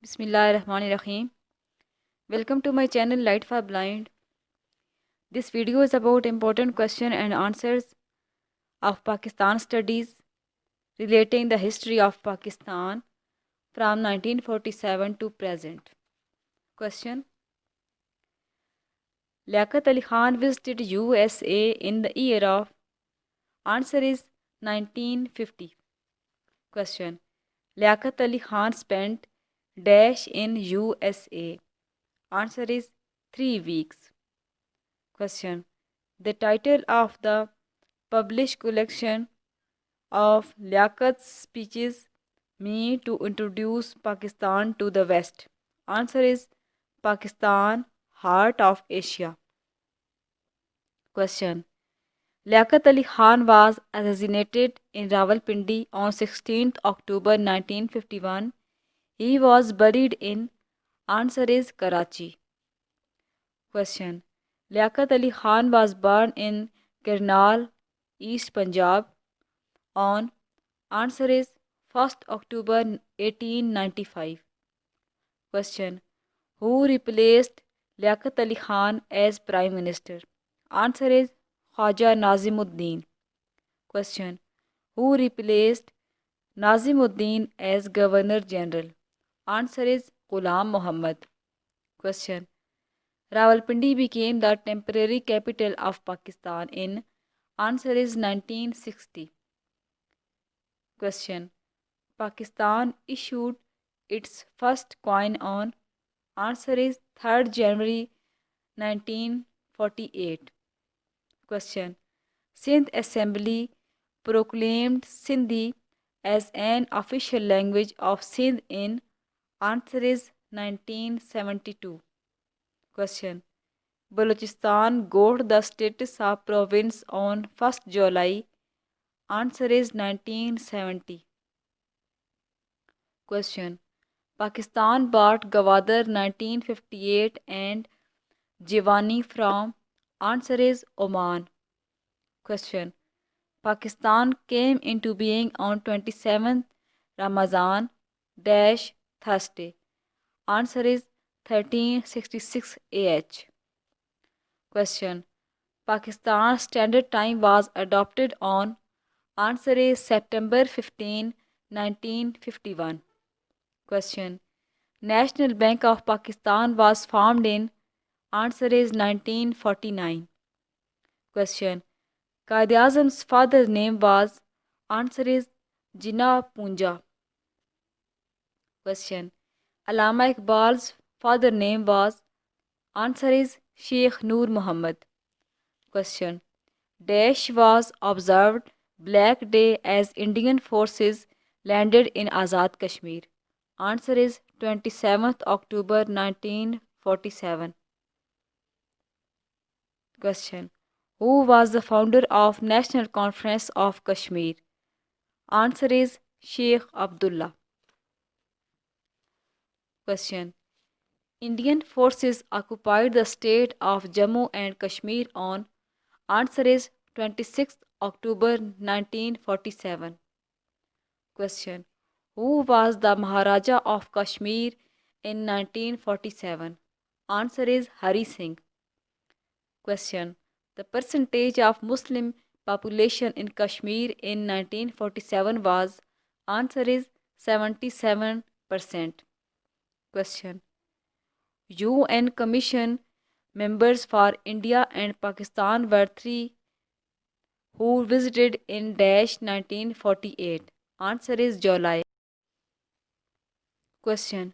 Bismillahirrahmanirrahim. Welcome to my channel Light for Blind. This video is about important question and answers of Pakistan studies relating the history of Pakistan from 1947 to present. Question: Liaquat Ali Khan visited USA in the year of. Answer is 1950. Question: Liaquat Ali Khan spent dash in USA. Answer is 3 weeks. Question: The title of the published collection of Liaqat's speeches mean to introduce Pakistan to the West. Answer is Pakistan, Heart of Asia. Question: Liaqat Ali Khan was assassinated in Rawalpindi on 16th October 1951. He was buried in. Answer is Karachi. Question: Liaquat Ali Khan was born in Karnal, East Punjab on. Answer is 1st October 1895. Question: Who replaced Liaquat Ali Khan as Prime Minister? Answer is Khwaja Nazimuddin. Question: Who replaced Nazimuddin as Governor General? Answer is Ghulam Muhammad. Question: Rawalpindi became the temporary capital of Pakistan in. Answer is 1960. Question: Pakistan issued its first coin on. Answer is 3rd January 1948. Question: Sindh Assembly proclaimed Sindhi as an official language of Sindh in. Answer is 1972. Question: Balochistan got the status of province on 1st July. Answer is 1970. Question: Pakistan bought Gwadar 1958 and Jiwani from. Answer is Oman. Question: Pakistan came into being on 27th Ramazan dash Thursday. Answer is 1366 AH. Question: Pakistan's standard time was adopted on. Answer is September 15, 1951. Question: National Bank of Pakistan was formed in. Answer is 1949. Question: Quaid-e-Azam's father's name was. Answer is Jinnah Punja. Question: Allama Iqbal's father name was. Answer is Sheikh Noor Muhammad. Question: Dash was observed Black Day as Indian forces landed in Azad Kashmir. Answer is 27th October 1947. Question: Who was the founder of National Conference of Kashmir? Answer is Sheikh Abdullah. Question: Indian forces occupied the state of Jammu and Kashmir on. Answer is 26th October 1947. Question: Who was the Maharaja of Kashmir in 1947? Answer is Hari Singh. Question: The percentage of Muslim population in Kashmir in 1947 was. Answer is 77%. Question: UN Commission members for India and Pakistan were 3 who visited in dash 1948. Answer is July. Question: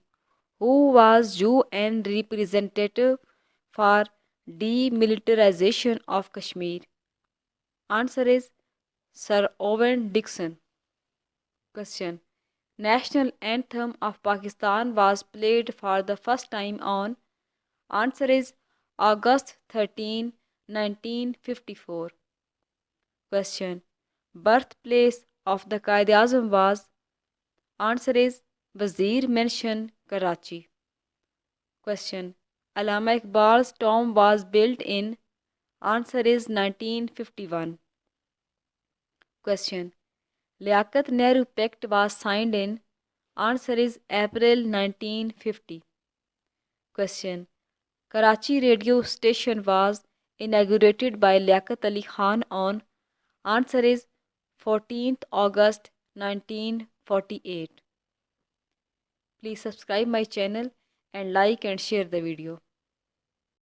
Who was UN representative for demilitarization of Kashmir? Answer is Sir Owen Dixon. Question: National anthem of Pakistan was played for the first time on. Answer is August 13, 1954. Question: Birthplace of the Quaid-e-Azam was. Answer is Wazir Mansion, Karachi. Question: Allama Iqbal's tomb was built in. Answer is 1951. Question: Liaquat Nehru Pact was signed in. Answer is April 1950. Question. Karachi radio station was inaugurated by Liaquat Ali Khan on. Answer is 14th August 1948. Please subscribe my channel and like and share the video.